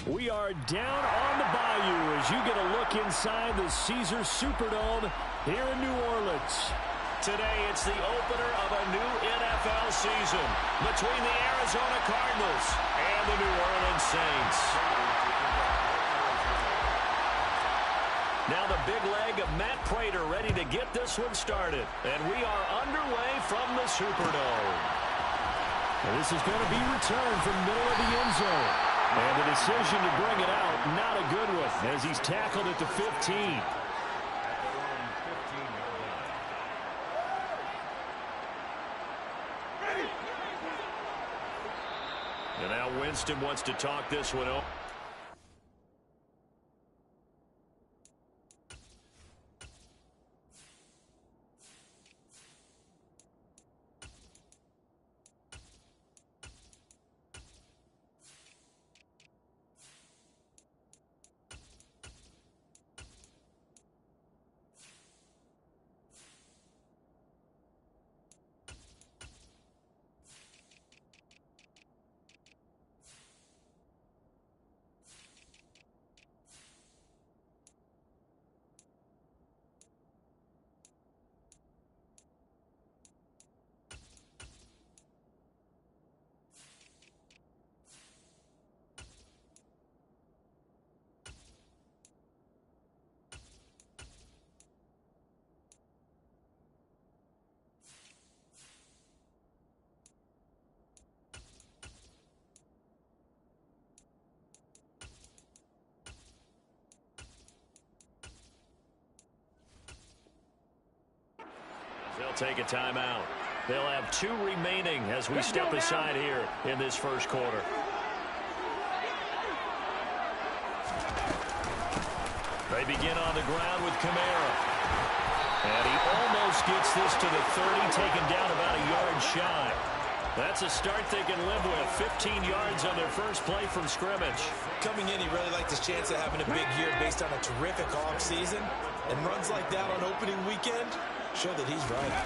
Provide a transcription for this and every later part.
We are down on the bayou as you get a look inside the Caesars Superdome here in New Orleans. Today, it's the opener of a new NFL season between the Arizona Cardinals and the New Orleans Saints. Now the big leg of Matt Prater ready to get this one started. And we are underway from the Superdome. And this is going to be returned from middle of the end zone. And the decision to bring it out, not a good one, as he's tackled at the 15. And now Winston wants to talk this one over. They'll take a timeout. They'll have 2 remaining as we step aside here in this first quarter. They begin on the ground with Kamara. And he almost gets this to the 30, taken down about a yard shy. That's a start they can live with. 15 yards on their first play from scrimmage. Coming in, he really liked his chance of having a big year based on a terrific offseason. And runs like that on opening weekend show that he's right.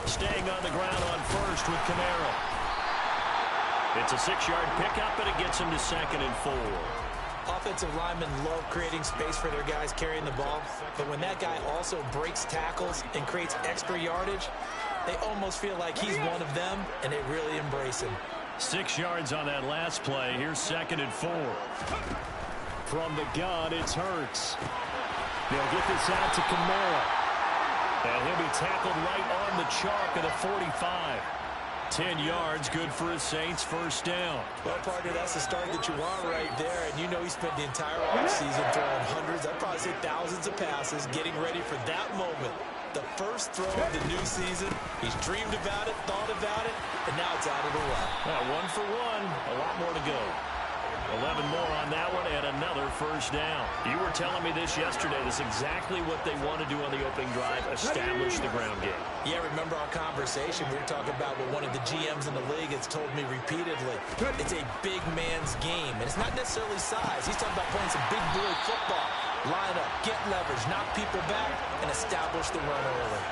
Staying on the ground on first with Kamara. It's a 6-yard pickup, and it gets him to 2nd and 4. Offensive linemen love creating space for their guys carrying the ball, but when that guy also breaks tackles and creates extra yardage, they almost feel like he's one of them, and they really embrace him. 6 yards on that last play. Here's 2nd and 4. From the gun, it's Hurts. They'll get this out to Kamara. And he'll be tackled right on the chalk of the 45. 10 yards, good for his Saints, first down. Well, partner, that's the start that you want right there. And you know he spent the entire offseason throwing hundreds, I'd probably say thousands of passes, getting ready for that moment. The first throw of the new season. He's dreamed about it, thought about it, and now it's out of the way. Well, 1 for 1, a lot more to go. 11 more on that one and another first down. You were telling me this yesterday. This is exactly what they want to do on the opening drive, establish the ground game. Yeah, remember our conversation? We were talking about what one of the GMs in the league has told me repeatedly. It's a big man's game, and it's not necessarily size. He's talking about playing some big boy football. Line up, get leverage, knock people back, and establish the run early.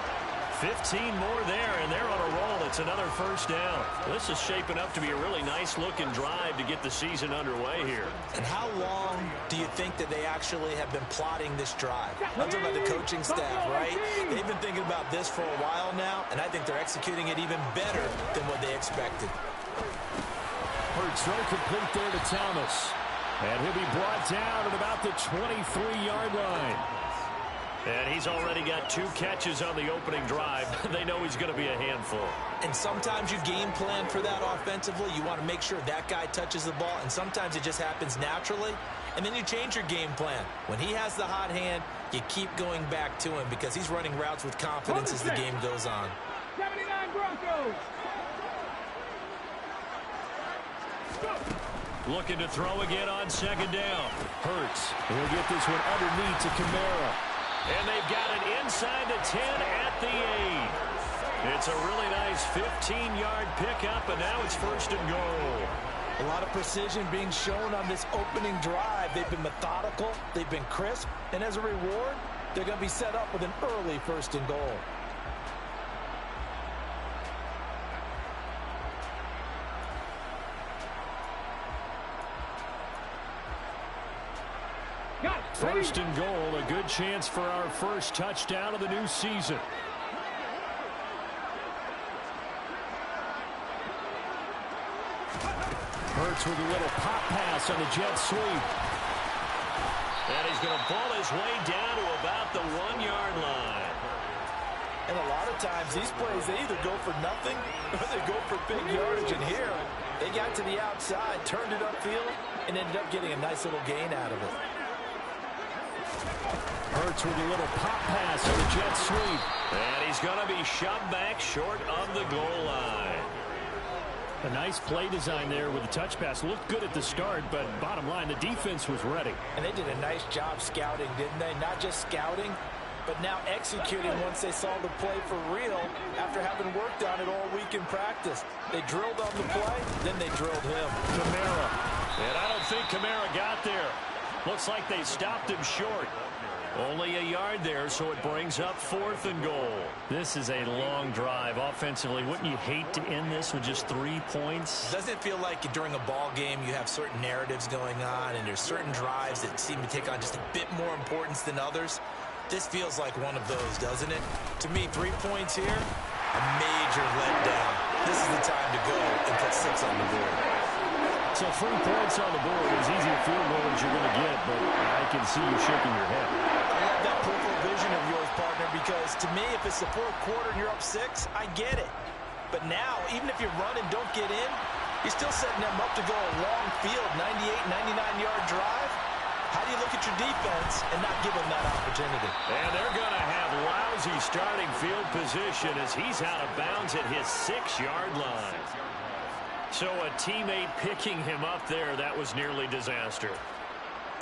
15 more there, and they're on a roll. It's another first down. This is shaping up to be a really nice-looking drive to get the season underway here. And how long do you think that they actually have been plotting this drive? I'm talking about the coaching staff, right? They've been thinking about this for a while now, and I think they're executing it even better than what they expected. Hurts throw complete there to Thomas. And he'll be brought down at about the 23-yard line. And he's already got 2 catches on the opening drive. They know he's going to be a handful. And sometimes you game plan for that offensively. You want to make sure that guy touches the ball, and sometimes it just happens naturally. And then you change your game plan. When he has the hot hand, you keep going back to him because he's running routes with confidence as the game goes on. 79 Broncos. Looking to throw again on 2nd down. Hurts. He'll get this one underneath to Kamara. And they've got it inside the 10 at the 8. It's a really nice 15-yard pickup, and now it's 1st and goal. A lot of precision being shown on this opening drive. They've been methodical, they've been crisp, and as a reward, they're going to be set up with an early 1st and goal. First and goal, a good chance for our first touchdown of the new season. Hurts with a little pop pass on the jet sweep. And he's going to ball his way down to about the 1-yard line. And a lot of times, these plays, they either go for nothing or they go for big yardage. And here, they got to the outside, turned it upfield, and ended up getting a nice little gain out of it. Hurts with a little pop pass on the jet sweep. And he's going to be shoved back short of the goal line. A nice play design there with the touch pass. Looked good at the start, but bottom line, the defense was ready. And they did a nice job scouting, didn't they? Not just scouting, but now executing once they saw the play for real after having worked on it all week in practice. They drilled on the play, then they drilled him. Kamara. And I don't think Kamara got there. Looks like they stopped him short. Only a yard there, so it brings up 4th and goal. This is a long drive offensively. Wouldn't you hate to end this with just 3 points? Doesn't it feel like during a ball game you have certain narratives going on and there's certain drives that seem to take on just a bit more importance than others? This feels like one of those, doesn't it? To me, 3 points here, a major letdown. This is the time to go and put 6 on the board. So 3 points on the board, as easy a field goal as you're going to get, but I can see you shaking your head. I love that peripheral vision of yours, partner, because to me, if it's the 4th quarter and you're up 6, I get it. But now, even if you run and don't get in, you're still setting them up to go a long field, 98, 99-yard drive. How do you look at your defense and not give them that opportunity? And they're going to have lousy starting field position as he's out of bounds at his 6-yard line. So a teammate picking him up there, that was nearly disaster.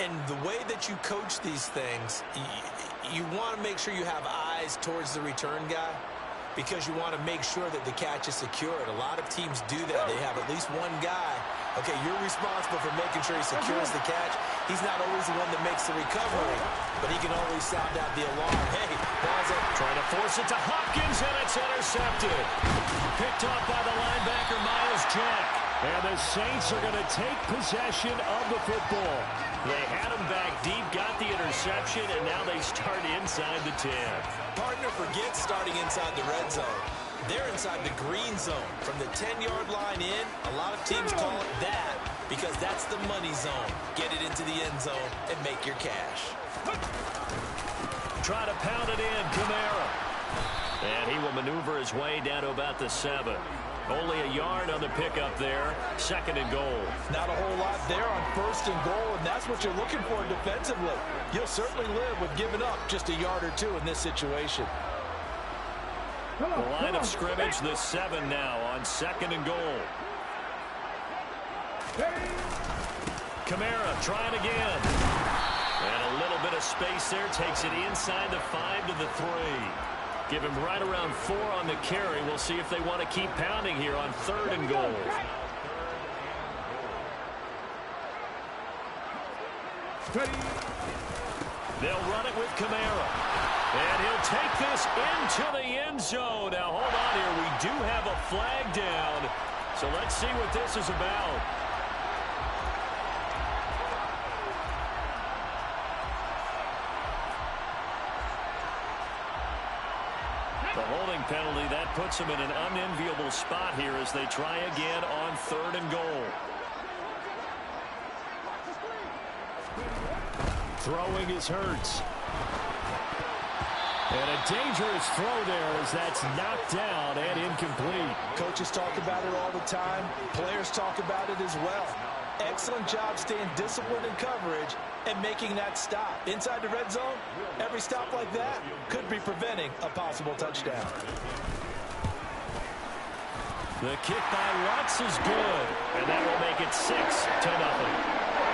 And the way that you coach these things, you want to make sure you have eyes towards the return guy because you want to make sure that the catch is secured. A lot of teams do that. They have at least one guy. Okay, you're responsible for making sure he secures the catch. He's not always the one that makes the recovery, but he can always sound out the alarm. Hey, ball's up. Trying to force it to Hopkins, and it's intercepted. Picked off by the linebacker, Miles Jack. And the Saints are going to take possession of the football. They had him back deep, got the interception, and now they start inside the 10. Partner forgets starting inside the red zone. They're inside the green zone. From the 10-yard line in, a lot of teams call it that because that's the money zone. Get it into the end zone and make your cash. Try to pound it in, Kamara. And he will maneuver his way down to about the 7. Only a yard on the pickup there. 2nd and goal. Not a whole lot there on 1st and goal, and that's what you're looking for defensively. You'll certainly live with giving up just a yard or 2 in this situation. The line of scrimmage, the 7 now on 2nd and goal. Kamara trying again. And a little bit of space there. Takes it inside the 5 to the 3. Give him right around 4 on the carry. We'll see if they want to keep pounding here on 3rd and goal. They'll run it with Kamara. And he'll take this into the end zone. Now, hold on here. We do have a flag down. So let's see what this is about. The holding penalty, that puts them in an unenviable spot here as they try again on 3rd and goal. Throwing is Hurts. And a dangerous throw there as that's knocked down and incomplete. Coaches talk about it all the time. Players talk about it as well. Excellent job staying disciplined in coverage and making that stop. Inside the red zone, every stop like that could be preventing a possible touchdown. The kick by Watts is good, and that will make it 6-0.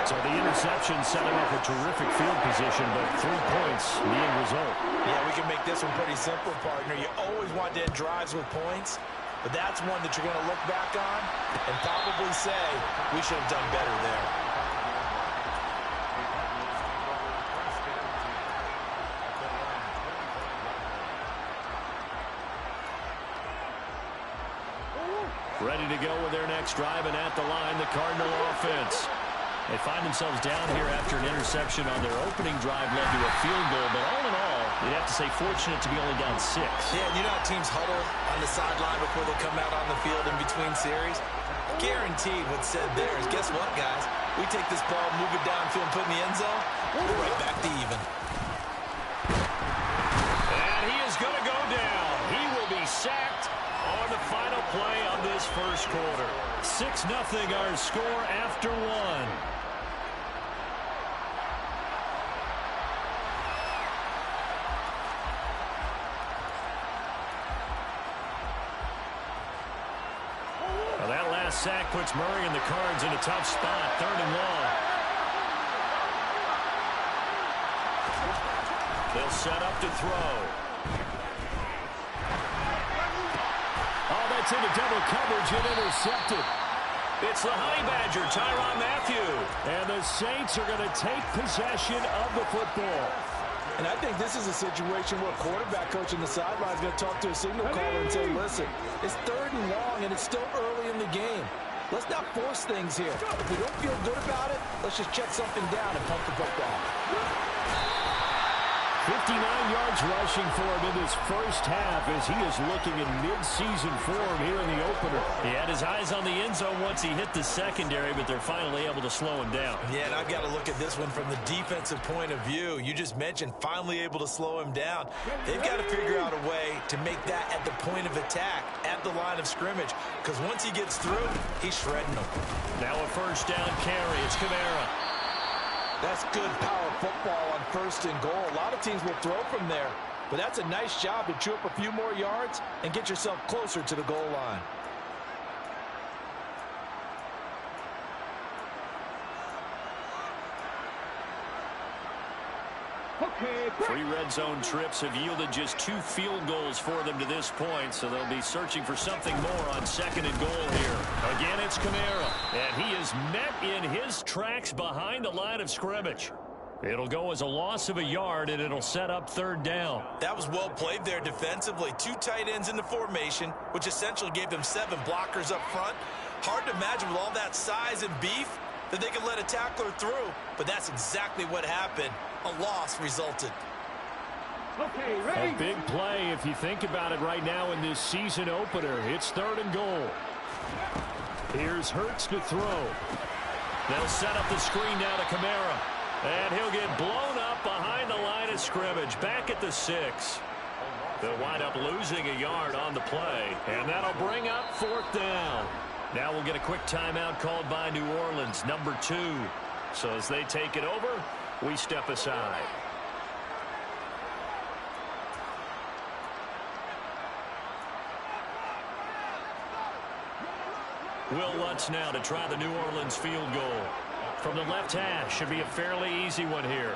So the interception set him up a terrific field position, but 3 points, the end result. Yeah, we can make this one pretty simple, partner. You always want to end drives with points, but that's one that you're going to look back on and probably say, we should have done better there. Ready to go with their next drive, and at the line, the Cardinal offense. They find themselves down here after an interception on their opening drive led to a field goal. But all in all, you'd have to say fortunate to be only down 6. Yeah, and you know how teams huddle on the sideline before they come out on the field in between series? Guaranteed what's said there is, guess what, guys? We take this ball, move it downfield, put it in the end zone, we're right back to even. And he is going to go down. He will be sacked on the final play of this first quarter. 6-0 our score after 1. Well, that last sack puts Murray and the Cards in a tough spot. 3rd and long. They'll set up to throw. Oh, that's into double coverage and intercepted. It's the Honey Badger, Tyrann Mathieu. And the Saints are going to take possession of the football. And I think this is a situation where quarterback coach in the sideline is going to talk to a signal caller and say, listen, it's 3rd and long and it's still early in the game. Let's not force things here. If we don't feel good about it, let's just check something down and pump the football. 59 yards rushing for him in this first half as he is looking in mid-season form here in the opener. He had his eyes on the end zone once he hit the secondary, but they're finally able to slow him down. Yeah, and I've got to look at this one from the defensive point of view. You just mentioned finally able to slow him down. They've got to figure out a way to make that at the point of attack, at the line of scrimmage, because once he gets through, he's shredding them. Now a first down carry. It's Kamara. That's good power football on 1st and goal. A lot of teams will throw from there, but that's a nice job to chew up a few more yards and get yourself closer to the goal line. Okay. 3 red zone trips have yielded just 2 field goals for them to this point, so they'll be searching for something more on 2nd and goal here. Again, it's Kamara, and he is met in his tracks behind the line of scrimmage. It'll go as a loss of a yard, and it'll set up 3rd down. That was well played there defensively. 2 tight ends in the formation, which essentially gave them 7 blockers up front. Hard to imagine with all that size and beef that they could let a tackler through, but that's exactly what happened. A loss resulted. Okay, ready? A big play if you think about it right now in this season opener. It's 3rd and goal. Here's Hurts to throw. They'll set up the screen now to Kamara. And he'll get blown up behind the line of scrimmage. Back at the 6. They'll wind up losing a yard on the play. And that'll bring up 4th down. Now we'll get a quick timeout called by New Orleans, number 2. So as they take it over, we step aside. Will Lutz now to try the New Orleans field goal. From the left hash, should be a fairly easy one here.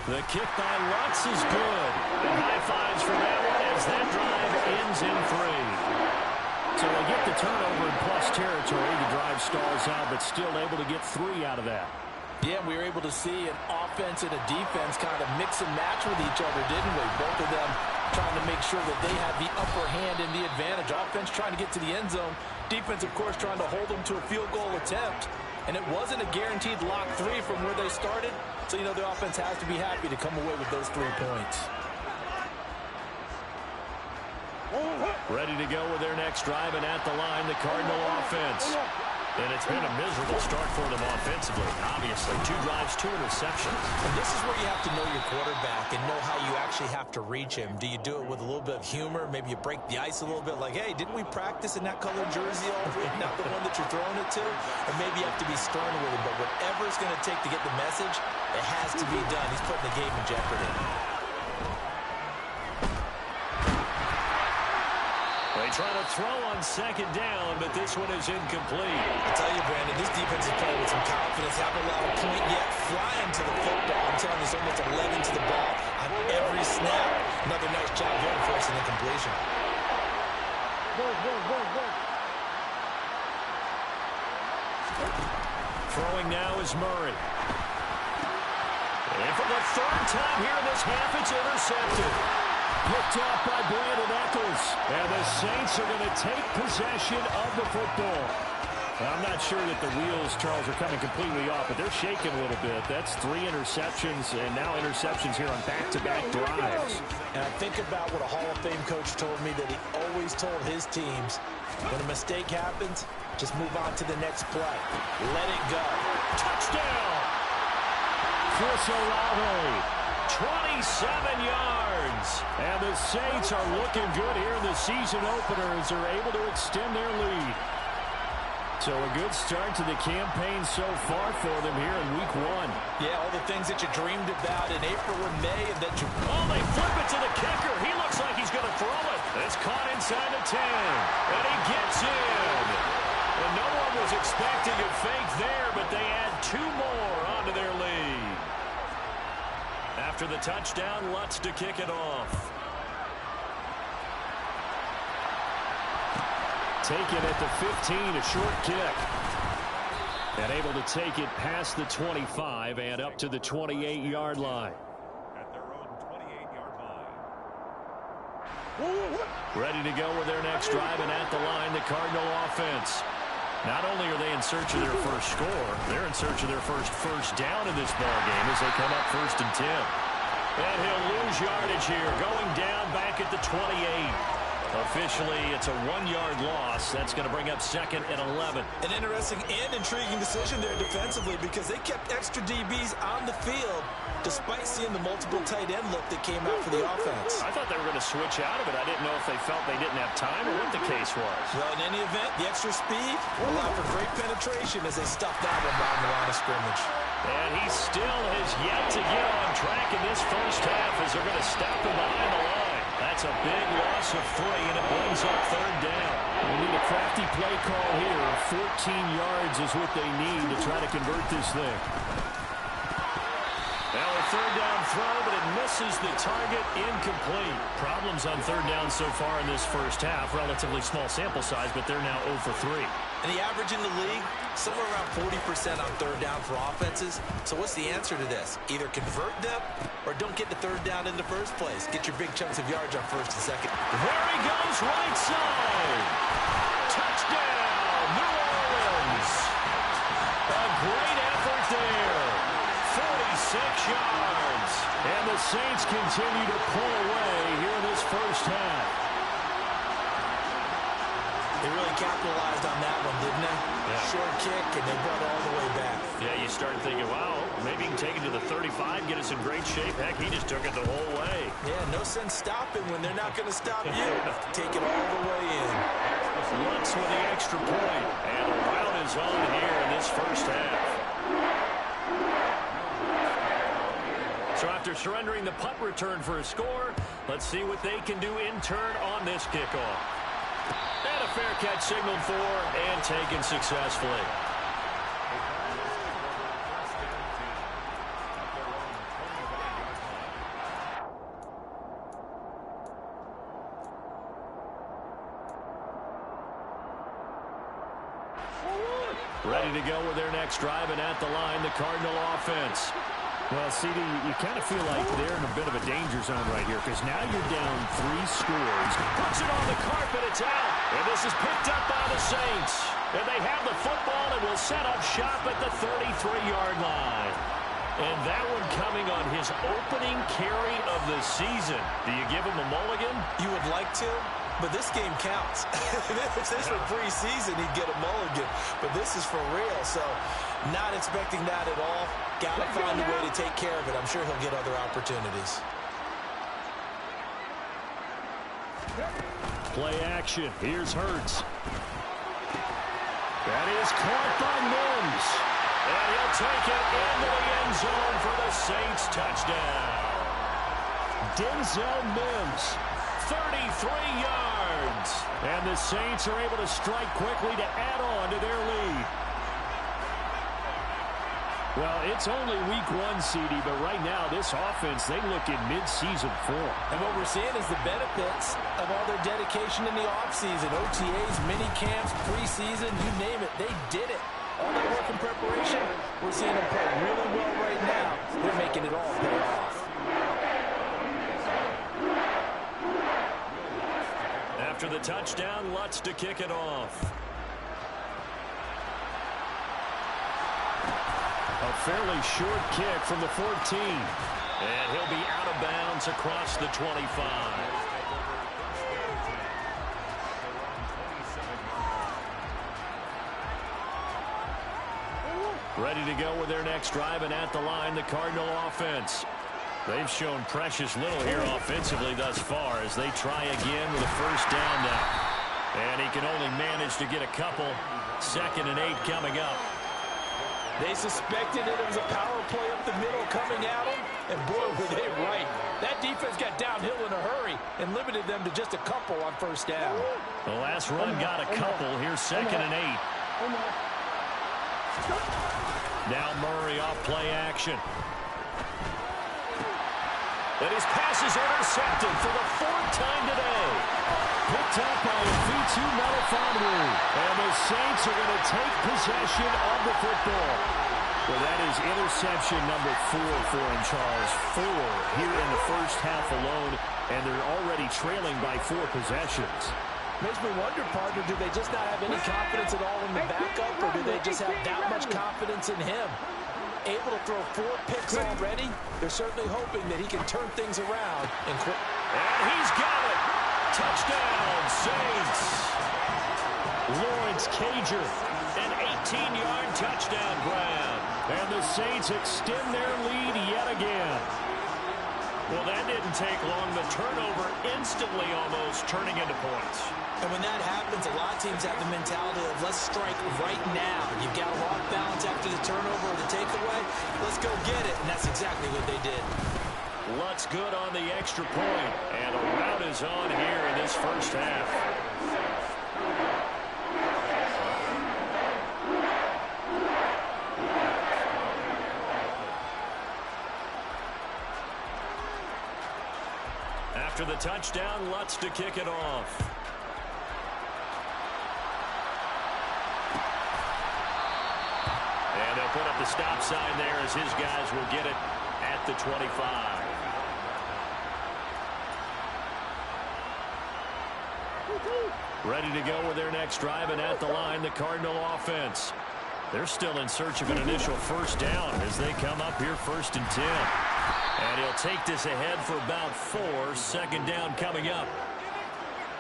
The kick by Lutz is good. And high fives for that one as that drive ends in 3. So they get the turnover in plus territory. The drive stalls out, but still able to get 3 out of that. Yeah, we were able to see an offense and a defense kind of mix and match with each other, didn't we? Both of them trying to make sure that they have the upper hand and the advantage. Offense trying to get to the end zone. Defense, of course, trying to hold them to a field goal attempt. And it wasn't a guaranteed lock 3 from where they started. So, you know, the offense has to be happy to come away with those 3 points. Ready to go with their next drive, and at the line, the Cardinal offense. And it's been a miserable start for them offensively. Obviously, 2 drives, 2 interceptions. And this is where you have to know your quarterback and know how you actually have to reach him. Do you do it with a little bit of humor? Maybe you break the ice a little bit like, hey, didn't we practice in that colored jersey all week? Not the one that you're throwing it to? Or maybe you have to be stern with him. But whatever it's going to take to get the message, it has to be done. He's putting the game in jeopardy. They try to throw on 2nd down, but this one is incomplete. I tell you, Brandon, this defense is playing with some confidence. Haven't allowed a point yet. Flying to the football. I'm telling you, there's almost 11 to the ball on every snap. Another nice job there forcing the completion. Throwing now is Murray. And for the 3rd time here in this half, it's intercepted. intercepted. Picked off by Brandon Eccles. And the Saints are going to take possession of the football. I'm not sure that the wheels, Charles, are coming completely off, but they're shaking a little bit. That's 3 interceptions, and now interceptions here on back-to-back drives. And I think about what a Hall of Fame coach told me that he always told his teams, when a mistake happens, just move on to the next play. Let it go. Touchdown! Chris Olave, 27 yards. And the Saints are looking good here in the season opener as they're able to extend their lead. So a good start to the campaign so far for them here in week 1. Yeah, all the things that you dreamed about in April and May, and that you... Oh, they flip it to the kicker. He looks like he's going to throw it. It's caught inside the 10. And he gets in. And no one was expecting a fake there, but they add 2 more onto their lead. After the touchdown, Lutz to kick it off. Taken at the 15, a short kick. And able to take it past the 25 and up to the 28-yard line. At their own 28-yard line. Ready to go with their next drive, and at the line, the Cardinal offense. Not only are they in search of their first score, they're in search of their first down in this ballgame as they come up 1st and 10. And he'll lose yardage here, going down back at the 28. Officially, it's a 1-yard loss. That's going to bring up 2nd and 11. An interesting and intriguing decision there defensively because they kept extra DBs on the field despite seeing the multiple tight end look that came out for the offense. I thought they were going to switch out of it. I didn't know if they felt they didn't have time or what the case was. Well, in any event, the extra speed allowed for great penetration as they stuffed that one down the line of scrimmage. And he still has yet to get on track in this first half as they're going to stop him behind the line. That's a big loss of 3, and it brings up 3rd down. We need a crafty play call here. 14 yards is what they need to try to convert this thing. Now a 3rd down throw, but it misses the target, incomplete. Problems on 3rd down so far in this first half. Relatively small sample size, but they're now 0 for 3. And the average in the league, somewhere around 40% on 3rd down for offenses. So what's the answer to this? Either convert them or don't get the 3rd down in the first place. Get your big chunks of yards on 1st and 2nd. There he goes, right side. Touchdown, New Orleans. A great effort there. 46 yards. And the Saints continue to pull away here in this first half. They really capitalized on that one, didn't they? Yeah. Short kick, and they brought it all the way back. Yeah, you start thinking, wow, maybe he can take it to the 35, get us in great shape. Heck, he just took it the whole way. Yeah, no sense stopping when they're not going to stop you. Take it all the way in. Lutz with the extra point. And the rout is on here in this first half. So after surrendering the punt return for a score, let's see what they can do in turn on this kickoff. And a fair catch signaled for and taken successfully. Ready to go with their next drive, and at the line, the Cardinal offense. Well, CD, you kind of feel like they're in a bit of a danger zone right here because now you're down 3 scores. Puts it on the carpet, it's out. And this is picked up by the Saints. And they have the football and will set up shop at the 33-yard line. And that one coming on his opening carry of the season. Do you give him a mulligan? You would like to, but this game counts. If this were preseason, he'd get a mulligan. But this is for real, so not expecting that at all. Got to find a way to take care of it. I'm sure he'll get other opportunities. Play action. Here's Hurts. That is caught by Mims. And he'll take it into the end zone for the Saints touchdown. Denzel Mims, 33 yards. And the Saints are able to strike quickly to add on to their lead. Well, it's only week 1, CD, but right now this offense, they look in mid-season form. And what we're seeing is the benefits of all their dedication in the offseason. OTAs, mini camps, preseason, you name it, they did it. All that work in preparation, we're seeing them play really well right now. They're making it all pay off. After the touchdown, Lutz to kick it off. A fairly short kick from the 14. And he'll be out of bounds across the 25. Ready to go with their next drive, and at the line, the Cardinal offense. They've shown precious little here offensively thus far as they try again with a first down now. And he can only manage to get a couple. 2nd and 8 coming up. They suspected that it was a power play up the middle coming at them, and boy, were they right. That defense got downhill in a hurry and limited them to just a couple on first down. The last run got a couple. Here's 2nd and 8. Now Murray off play action. And his pass is intercepted for the 4th time today. Picked up by V2 Melifonwu. And the Saints are going to take possession of the football. Well, that is interception number 4 for him, Charles. 4 here in the first half alone, and they're already trailing by 4 possessions. Makes me wonder, partner, do they just not have any confidence at all in the backup, or do they just have that much confidence in him? Able to throw 4 picks already, they're certainly hoping that he can turn things around. And he's got it! Touchdown, Saints! Lawrence Cager, an 18-yard touchdown grab. And the Saints extend their lead yet again. Well, that didn't take long. The turnover instantly almost turning into points. And when that happens, a lot of teams have the mentality of let's strike right now. You've got a off balance after the turnover or the takeaway. Let's go get it. And that's exactly what they did. Lutz good on the extra point. And a rout is on here in this first half. After the touchdown, Lutz to kick it off. And they'll put up the stop sign there as his guys will get it at the 25. Ready to go with their next drive, and at the line, the Cardinal offense. They're still in search of an initial first down as they come up here 1st and 10. And he'll take this ahead for about 4. 2nd down coming up.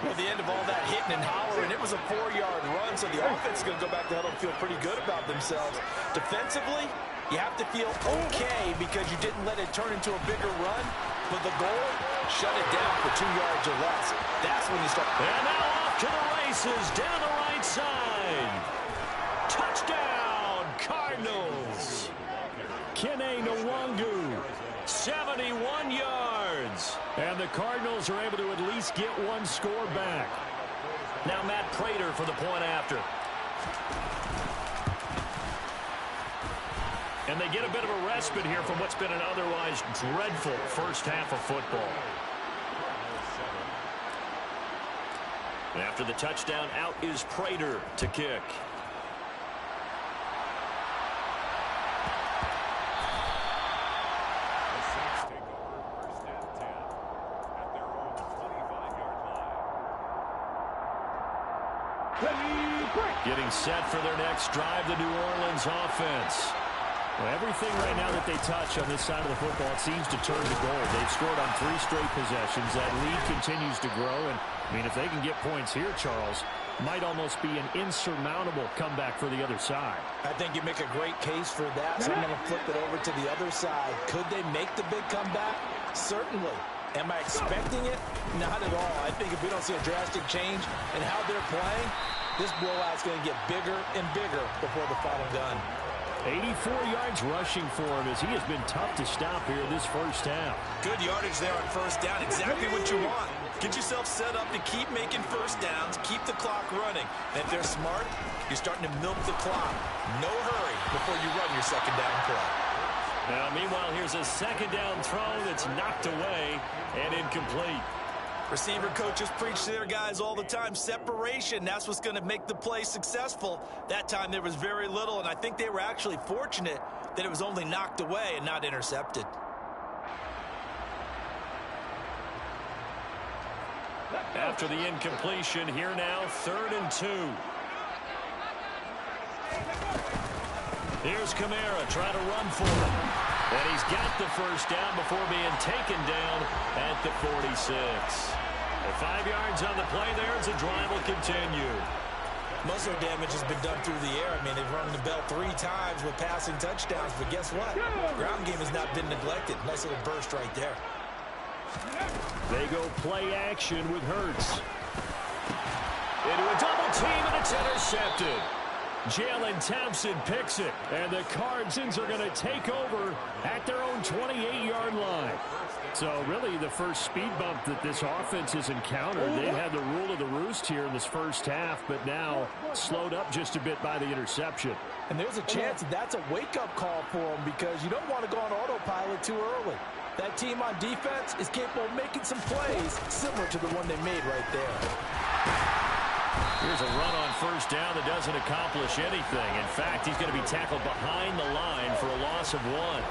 Well, at the end of all that hitting and hollering, it was a 4-yard run, so the offense is going to go back to huddle and feel pretty good about themselves. Defensively, you have to feel okay because you didn't let it turn into a bigger run. But the goal, shut it down for 2 yards or less. That's when you start. And now off to the races down the right side. Touchdown, Cardinals. Kene Nwangu, 71 yards. And the Cardinals are able to at least get 1 score back. Now Matt Prater for the point after. And they get a bit of a respite here from what's been an otherwise dreadful first half of football. After the touchdown, out is Prater to kick. Getting set for their next drive, the New Orleans offense. Well, everything right now that they touch on this side of the football, it seems to turn to gold. They've scored on 3 straight possessions. That lead continues to grow. And, I mean, if they can get points here, Charles, might almost be an insurmountable comeback for the other side. I think you make a great case for that. So I'm going to flip it over to the other side. Could they make the big comeback? Certainly. Am I expecting it? Not at all. I think if we don't see a drastic change in how they're playing, this blowout's going to get bigger and bigger before the final gun. 84 yards rushing for him as he has been tough to stop here this first half. Good yardage there on first down. Exactly what you want. Get yourself set up to keep making first downs, keep the clock running. And if they're smart, you're starting to milk the clock. No hurry before you run your second down play. Now, meanwhile, here's a 2nd down throw that's knocked away and incomplete. Receiver coaches preach to their guys all the time. Separation, that's what's going to make the play successful. That time there was very little, and I think they were actually fortunate that it was only knocked away and not intercepted. After the incompletion, here now, 3rd and 2. Here's Kamara trying to run for it. And he's got the first down before being taken down at the 46. And 5 yards on the play there as the drive will continue. Most of the damage has been done through the air. I mean, they've rung the bell 3 times with passing touchdowns, but guess what? Ground game has not been neglected. Nice little burst right there. They go play action with Hurts. Into a double team, and it's intercepted. Jalen Thompson picks it, and the Cardinals are going to take over at their own 28-yard line. So really the first speed bump that this offense has encountered. They had the rule of the roost here in this first half, but now slowed up just a bit by the interception. And there's a chance that that's a wake-up call for them because you don't want to go on autopilot too early. That team on defense is capable of making some plays similar to the one they made right there. Here's a run on first down that doesn't accomplish anything. In fact, he's going to be tackled behind the line for a loss of 1.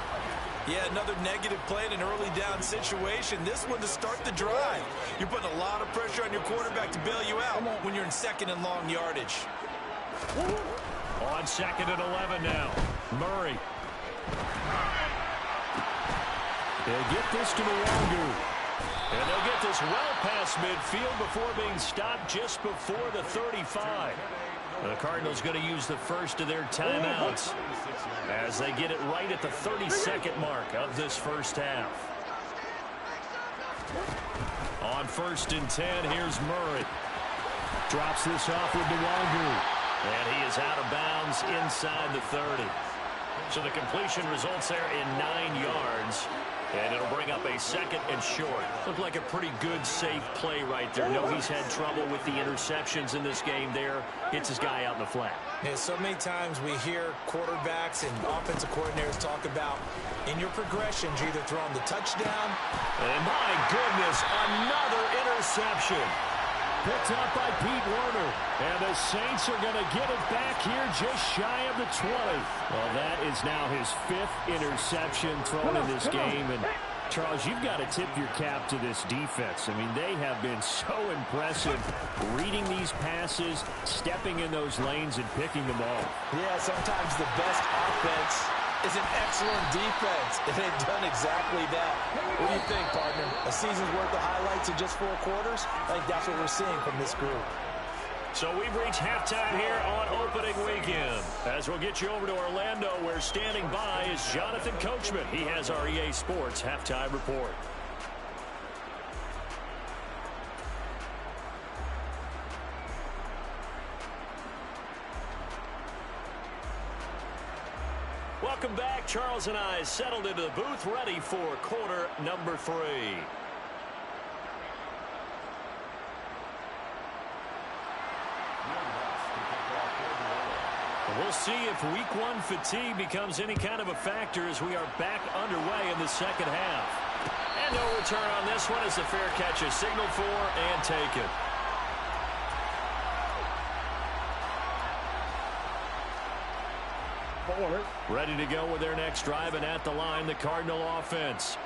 Yeah, another negative play in an early down situation. This one to start the drive. You're putting a lot of pressure on your quarterback to bail you out when you're in 2nd and long yardage. On 2nd and 11 now. Murray. They'll get this to Nwangu. And they'll get this well past midfield before being stopped just before the 35. The Cardinals going to use the first of their timeouts as they get it right at the 32nd mark of this first half. On 1st and 10, here's Murray. Drops this off with Nwangu. And he is out of bounds inside the 30. So the completion results there in 9 yards. And it'll bring up a 2nd and short. Looked like a pretty good, safe play right there. No, he's had trouble with the interceptions in this game there. Hits his guy out in the flat. Yeah, so many times we hear quarterbacks and offensive coordinators talk about in your progressions, you're either throwing the touchdown. And my goodness, another interception. Picked up by Pete Werner. And the Saints are going to get it back here just shy of the 20. Well, that is now his 5th interception thrown in this game. And, Charles, you've got to tip your cap to this defense. I mean, they have been so impressive reading these passes, stepping in those lanes, and picking them off. Yeah, sometimes the best offense is an excellent defense, and they've done exactly that. What do you think, partner? A season's worth of highlights in just 4 quarters? I think that's what we're seeing from this group. So we've reached halftime here on opening weekend. As we'll get you over to Orlando, where standing by is Jonathan Coachman. He has our EA Sports halftime report. Welcome back. Charles and I settled into the booth, ready for quarter number 3. We'll see if week 1 fatigue becomes any kind of a factor as we are back underway in the second half. And no return on this one as the fair catch is signaled for and taken. Ready to go with their next drive, and at the line, the Cardinal offense.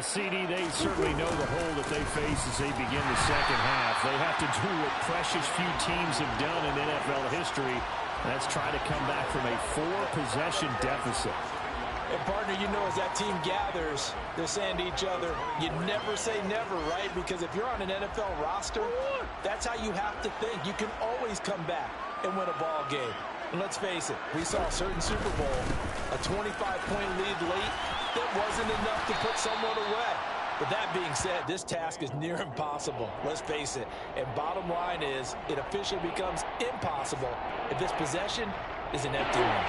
CD, they certainly know the hole that they face as they begin the second half. They have to do what precious few teams have done in NFL history. That's try to come back from a 4-possession deficit. And, partner, you know, as that team gathers, they're saying to each other, you never say never, right? Because if you're on an NFL roster, that's how you have to think. You can always come back and win a ball game. And let's face it, we saw a certain Super Bowl, a 25-point lead late, that wasn't enough to put someone away. But that being said, this task is near impossible. Let's face it. And bottom line is, it officially becomes impossible if this possession is an empty one.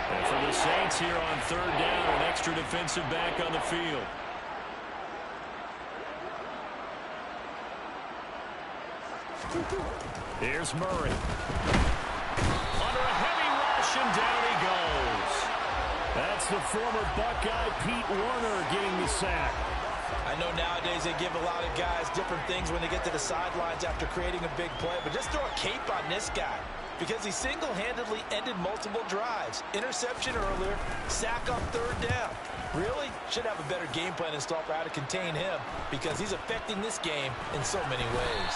And for the Saints here on 3rd down, an extra defensive back on the field. Here's Murray. Under a heavy rush, and down he goes. That's the former Buckeye Pete Werner getting the sack. I know nowadays they give a lot of guys different things when they get to the sidelines after creating a big play, but just throw a cape on this guy because he single-handedly ended multiple drives. Interception earlier, sack on third down. Really should have a better game plan installed for how to contain him because he's affecting this game in so many ways.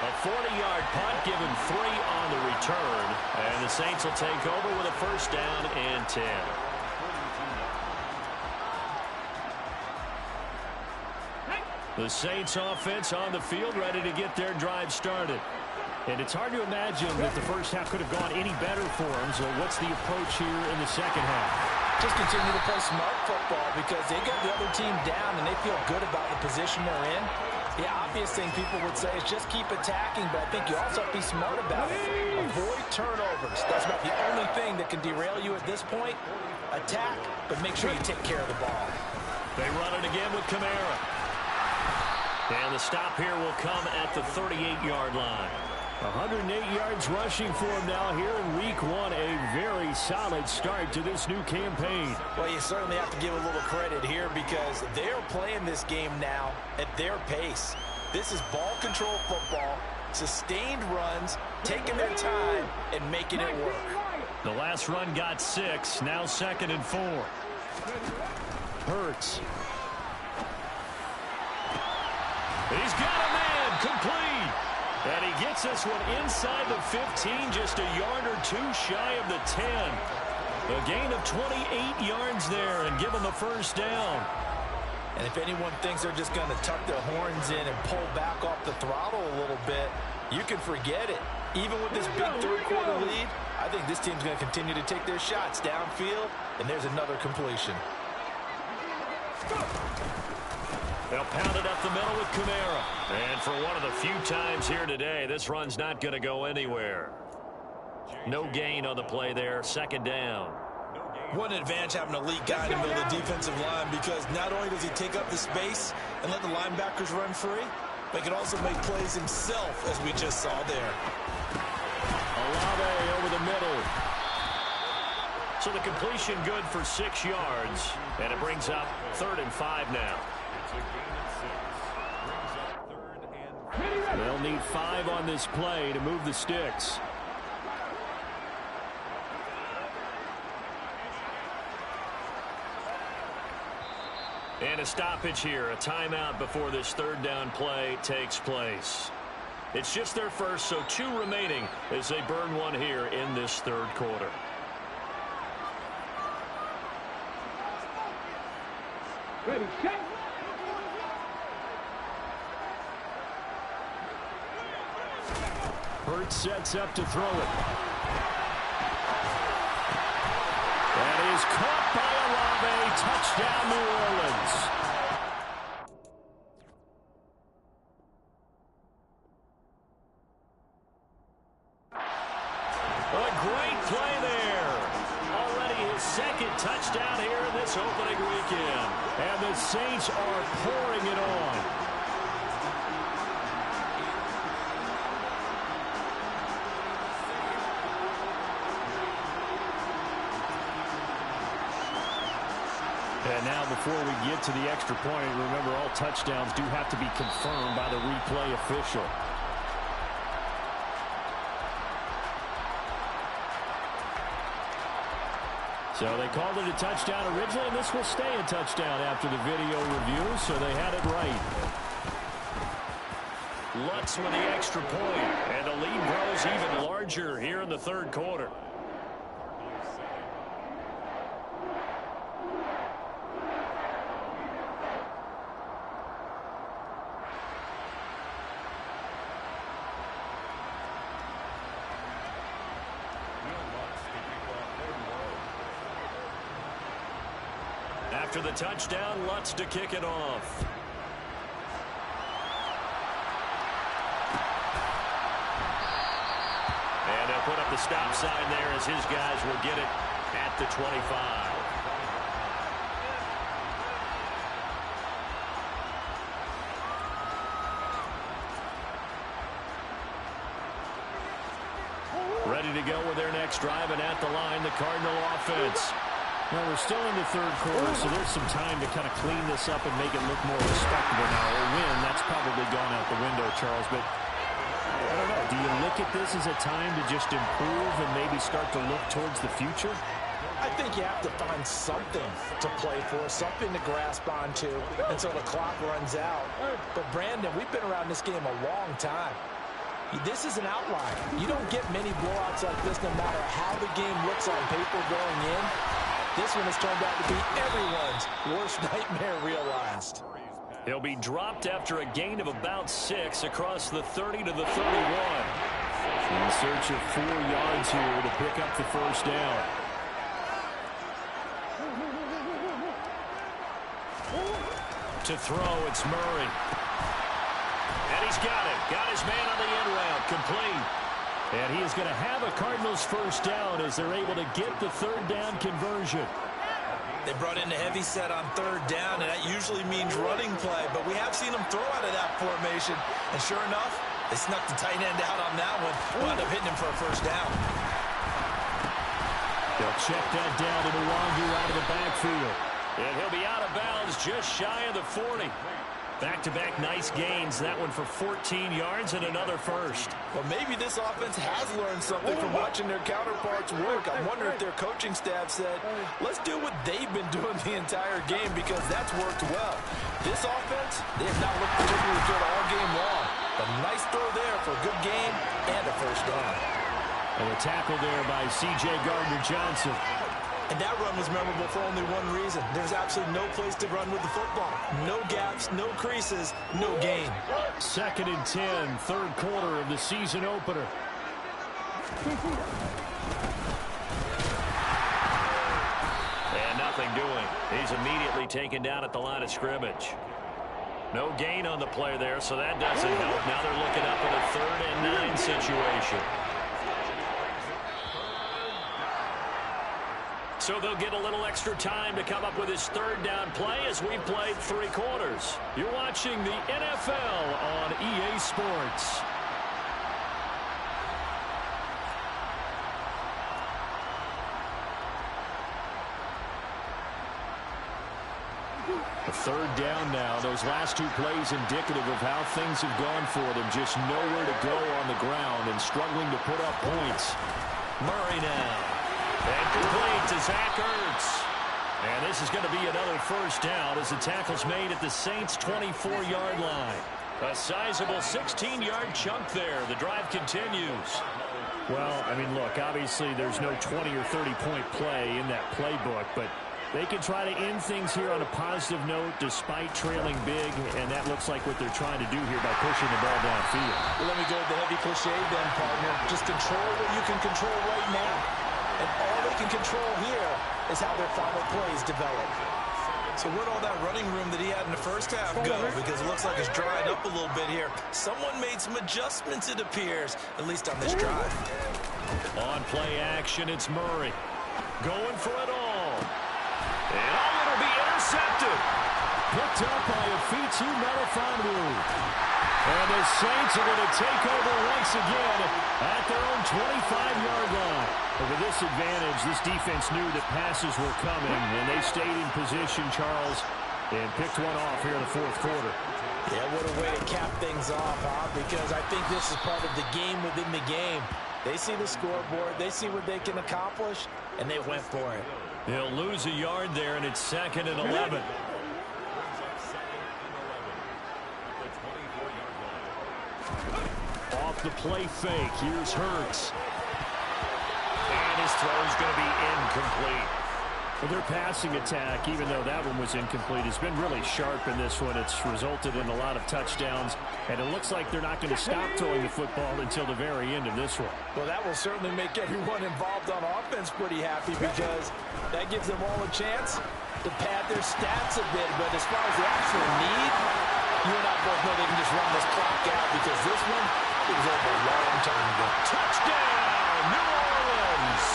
A 40-yard punt, given 3 on the return, and the Saints will take over with a first down and 10. The Saints offense on the field, ready to get their drive started. And it's hard to imagine that the first half could have gone any better for them. So what's the approach here in the second half? Just continue to play smart football because they get the other team down and they feel good about the position they're in. The obvious thing people would say is just keep attacking, but I think you also have to be smart about it. Avoid turnovers. That's about the only thing that can derail you at this point. Attack, but make sure you take care of the ball. They run it again with Kamara. And the stop here will come at the 38-yard line. 108 yards rushing for him now here in week 1. A very solid start to this new campaign. Well, you certainly have to give a little credit here because they're playing this game now at their pace. This is ball control football, sustained runs, taking their time, and making it work. The last run got 6, now 2nd and 4. Hurts. He's got a man, complete. And he gets this one inside the 15, just a yard or 2 shy of the 10. A gain of 28 yards there and give him the first down. And if anyone thinks they're just going to tuck their horns in and pull back off the throttle a little bit, you can forget it. Even with this big third-quarter lead, I think this team's going to continue to take their shots downfield, and there's another completion. They'll pound it up the middle with Kamara. And for one of the few times here today, this run's not going to go anywhere. No gain on the play there, 2nd down. What an advantage having an elite guy in the middle of the defensive line because not only does he take up the space and let the linebackers run free, but he can also make plays himself, as we just saw there. Olave over the middle. So the completion good for 6 yards, and it brings up 3rd and 5 now. They'll need 5 on this play to move the sticks. And a stoppage here, a timeout before this 3rd down play takes place. It's just their first, so 2 remaining as they burn one here in this 3rd quarter. Ready, set. Hurts sets up to throw it. That is caught by Olave. Touchdown, New Orleans. A great play there. Already his 2nd touchdown here in this opening weekend. And the Saints are pouring it on. And now before we get to the extra point, remember all touchdowns do have to be confirmed by the replay official. So they called it a touchdown originally, and this will stay a touchdown after the video review, so they had it right. Lutz with the extra point, and the lead grows even larger here in the 3rd quarter. After the touchdown, Lutz to kick it off. And they'll put up the stop sign there as his guys will get it at the 25. Ready to go with their next drive, and at the line, the Cardinal offense. Well, we're still in the third quarter, so there's some time to kind of clean this up and make it look more respectable now. A win, that's probably gone out the window, Charles, but I don't know. Do you look at this as a time to just improve and maybe start to look towards the future? I think you have to find something to play for, something to grasp onto until the clock runs out. But, Brandon, we've been around this game a long time. This is an outlier. You don't get many blowouts like this no matter how the game looks on paper going in. This one has turned out to be everyone's worst nightmare realized. He'll be dropped after a gain of about 6 across the 30 to the 31. In search of 4 yards here to pick up the first down. To throw, it's Murray. And he's got it. Got his man on the end route. Complete. And he is going to have a Cardinals first down as they're able to get the third down conversion. They brought in a heavy set on third down, and that usually means running play, but we have seen them throw out of that formation. And sure enough, they snuck the tight end out on that one. Wound up hitting him for a first down. They'll check that down to Nwangu out of the backfield. And he'll be out of bounds just shy of the 40. Back-to-back nice gains. That one for 14 yards and another first. Well, maybe this offense has learned something from watching their counterparts work. I wonder if their coaching staff said, let's do what they've been doing the entire game because that's worked well. This offense, they have not looked particularly good all game long. But nice throw there for a good game and a first down. And a tackle there by C.J. Gardner-Johnson. And that run was memorable for only one reason. There's absolutely no place to run with the football. No gaps, no creases, no gain. 2nd and 10, third quarter of the season opener. And nothing doing. He's immediately taken down at the line of scrimmage. No gain on the play there, so that doesn't help. Now they're looking up at a 3rd and 9 situation. So they'll get a little extra time to come up with his third down play as we've played 3 quarters. You're watching the NFL on EA Sports. A third down now. Those last 2 plays indicative of how things have gone for them. Just nowhere to go on the ground and struggling to put up points. Murray now. And complete to Zach Ertz. And this is going to be another first down as the tackle's made at the Saints' 24-yard line. A sizable 16-yard chunk there. The drive continues. Well, I mean, look, obviously there's no 20 or 30-point play in that playbook, but they can try to end things here on a positive note despite trailing big, and that looks like what they're trying to do here by pushing the ball downfield. Well, let me go with the heavy cliche then, partner. Just control what you can control right now. And all they can control here is how their final plays develop. So where'd all that running room that he had in the first half go? Because it looks like it's dried up a little bit here. Someone made some adjustments, it appears, at least on this drive. On play action, it's Murray. Going for it all. And it'll be intercepted. Picked up by Afitu Melifonwu. And the Saints are going to take over once again at their own 25-yard line. But with this advantage, this defense knew that passes were coming, and they stayed in position, Charles, and picked one off here in the fourth quarter. Yeah, what a way to cap things off, huh? Because I think this is part of the game within the game. They see the scoreboard, they see what they can accomplish, and they went for it. They'll lose a yard there, and it's 2nd and 11. Off the play fake, here's Hurts. And his throw is going to be incomplete. Well, their passing attack, even though that one was incomplete, has been really sharp in this one. It's resulted in a lot of touchdowns, and it looks like they're not going to stop throwing the football until the very end of this one. Well, that will certainly make everyone involved on offense pretty happy because that gives them all a chance to pad their stats a bit. But as far as the actual need, you and I both know they can just run this clock out because this one it was over a long time ago. Touchdown, New Orleans!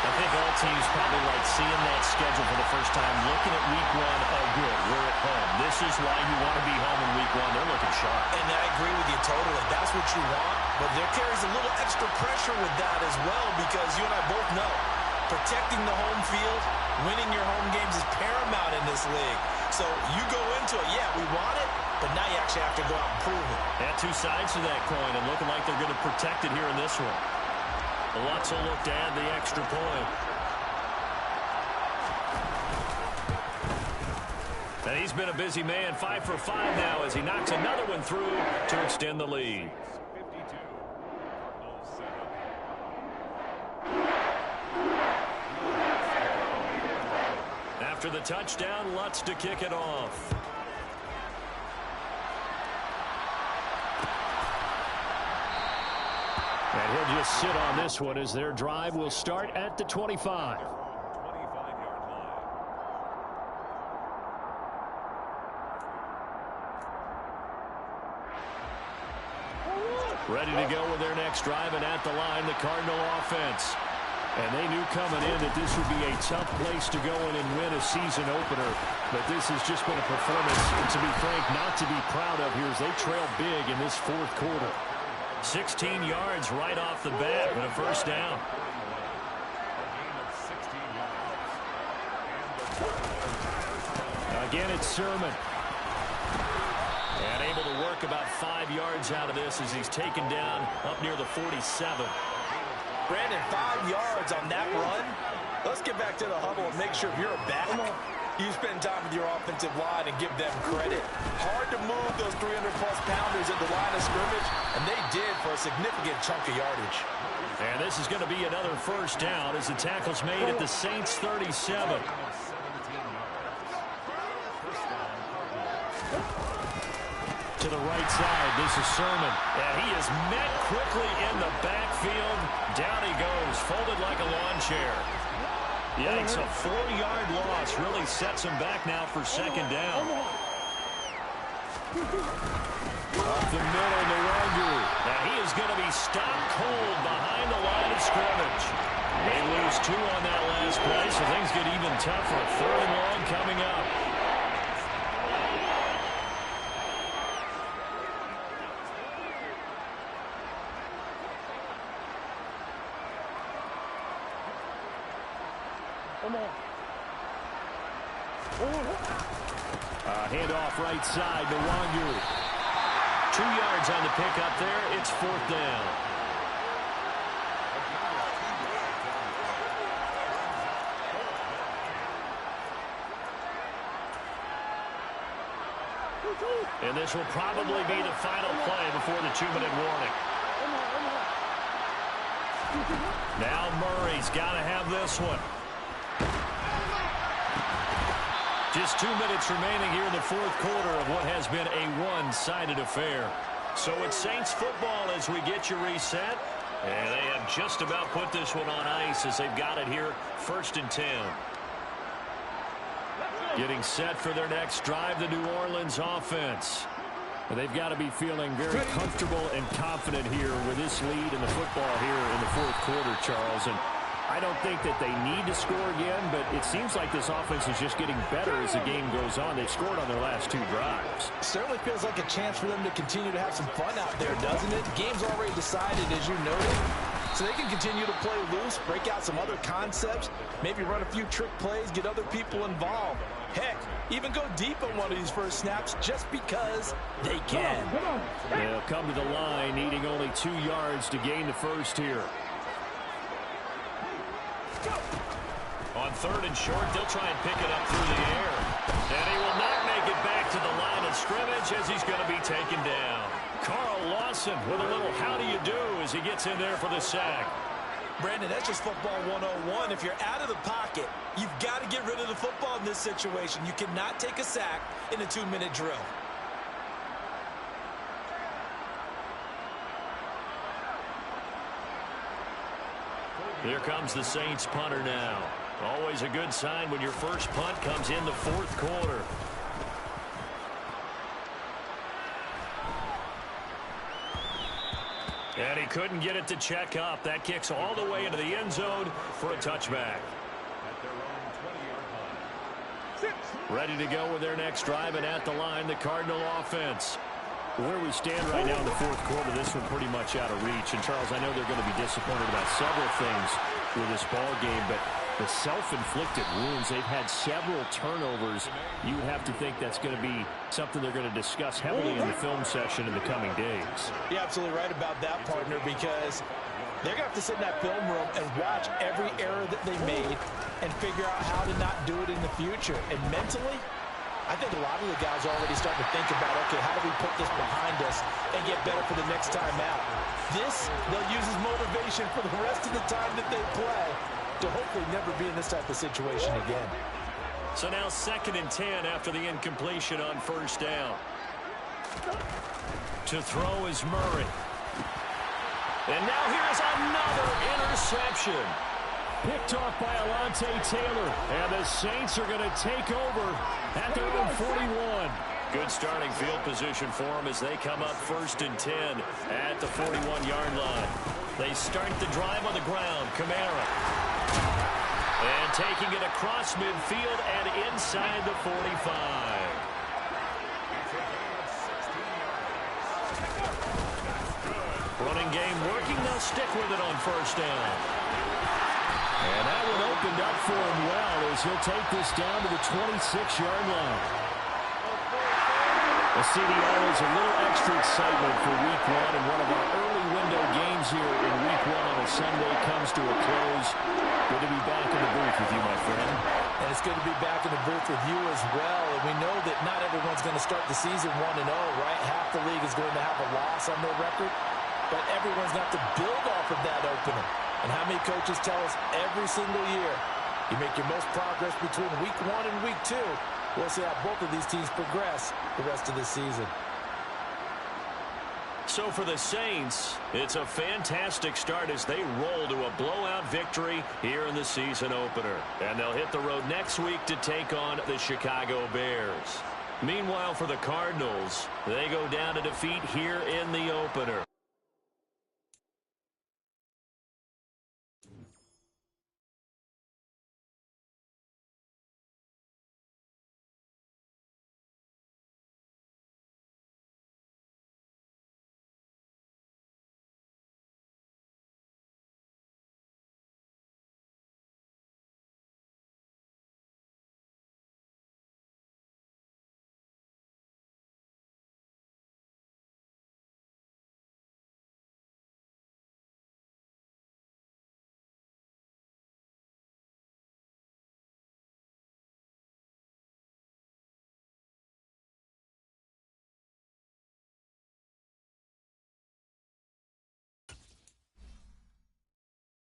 I think all teams probably like seeing that schedule for the first time, looking at week 1, oh good, we're at home. This is why you want to be home in week 1. They're looking sharp. And I agree with you totally. That's what you want. But there carries a little extra pressure with that as well because you and I both know Protecting the home field, winning your home games is paramount in this league. So you go into it, yeah, we want it, but now you actually have to go out and prove it. Yeah, two sides to that coin, and looking like they're going to protect it here in this one. The Lutz will look to add the extra point. And he's been a busy man, 5 for 5 now as he knocks another one through to extend the lead. After the touchdown, Lutz to kick it off. And he'll just sit on this one as their drive will start at the 25. Ready to go with their next drive, and at the line, the Cardinal offense. And they knew coming in that this would be a tough place to go in and win a season opener. But this has just been a performance, to be frank, not to be proud of here as they trail big in this fourth quarter. 16 yards right off the bat with a first down. Again, it's Sermon. And able to work about 5 yards out of this as he's taken down up near the 47. Brandon, 5 yards on that run. Let's get back to the huddle and make sure if you're a back, you spend time with your offensive line and give them credit. Hard to move those 300-plus pounders at the line of scrimmage, and they did for a significant chunk of yardage. And this is going to be another first down as the tackle's made at the Saints 37. To the right side, this is Sermon. And he is met quickly in the backfield. Down he goes, folded like a lawn chair. Yikes, a 4-yard loss really sets him back now for second down. Up the middle, Nwangu. Now he is going to be stopped cold behind the line of scrimmage. They lose 2 on that last play, so things get even tougher. 3rd and long coming up. Handoff right side, Nwangu. 2 yards on the pickup there. It's 4th down. And this will probably be the final play before the 2-minute warning. Now Murray's got to have this one. Just 2 minutes remaining here in the fourth quarter of what has been a one-sided affair. So it's Saints football as we get you reset. And they have just about put this one on ice as they've got it here, 1st and 10. Getting set for their next drive, the New Orleans offense. They've got to be feeling very comfortable and confident here with this lead in the football here in the fourth quarter, Charles. And I don't think that they need to score again, but it seems like this offense is just getting better as the game goes on. They've scored on their last 2 drives. Certainly feels like a chance for them to continue to have some fun out there, doesn't it? The game's already decided, as you noted. So they can continue to play loose, break out some other concepts, maybe run a few trick plays, get other people involved. Heck, even go deep on one of these first snaps just because they can. They'll come to the line, needing only 2 yards to gain the first here. On 3rd and short, they'll try and pick it up through the air. And he will not make it back to the line of scrimmage as he's going to be taken down. Carl Lawson with a little how do you do as he gets in there for the sack. Brandon, that's just football 101. If you're out of the pocket, you've got to get rid of the football in this situation. You cannot take a sack in a 2-minute drill. Here comes the Saints punter now. Always a good sign when your first punt comes in the fourth quarter. And he couldn't get it to check up. That kicks all the way into the end zone for a touchback. Ready to go with their next drive, and at the line, the Cardinal offense. Where we stand right now in the fourth quarter, this one pretty much out of reach. And, Charles, I know they're going to be disappointed about several things with this ball game, but The self-inflicted wounds, they've had several turnovers. You would have to think that's going to be something they're going to discuss heavily in the film session in the coming days. You're absolutely right about that, partner, because they're going to have to sit in that film room and watch every error that they made and figure out how to not do it in the future. And mentally, I think a lot of the guys are already starting to think about, okay, how do we put this behind us and get better for the next time out? This, they'll use as motivation for the rest of the time that they play to hopefully never be in this type of situation again. So now 2nd and 10 after the incompletion on 1st down. To throw is Murray. And now here's another interception. Picked off by Alontae Taylor. And the Saints are going to take over at their own 41. Good starting field position for them as they come up 1st and 10 at the 41-yard line. They start the drive on the ground. Kamara. And taking it across midfield and inside the 45. Running game working. They'll stick with it on 1st down. And that one opened up for him well as he'll take this down to the 26-yard line. The CDL is a little extra excitement for Week 1, and one of our early window games here in Week 1 on a Sunday comes to a close. Good to be back in the booth with you, my friend. And it's good to be back in the booth with you as well. And we know that not everyone's going to start the season 1-0, right? Half the league is going to have a loss on their record, but everyone's got to build off of that opener. And how many coaches tell us every single year, you make your most progress between Week 1 and Week 2. We'll see how both of these teams progress the rest of this season. So for the Saints, it's a fantastic start as they roll to a blowout victory here in the season opener. And they'll hit the road next week to take on the Chicago Bears. Meanwhile, for the Cardinals, they go down to defeat here in the opener.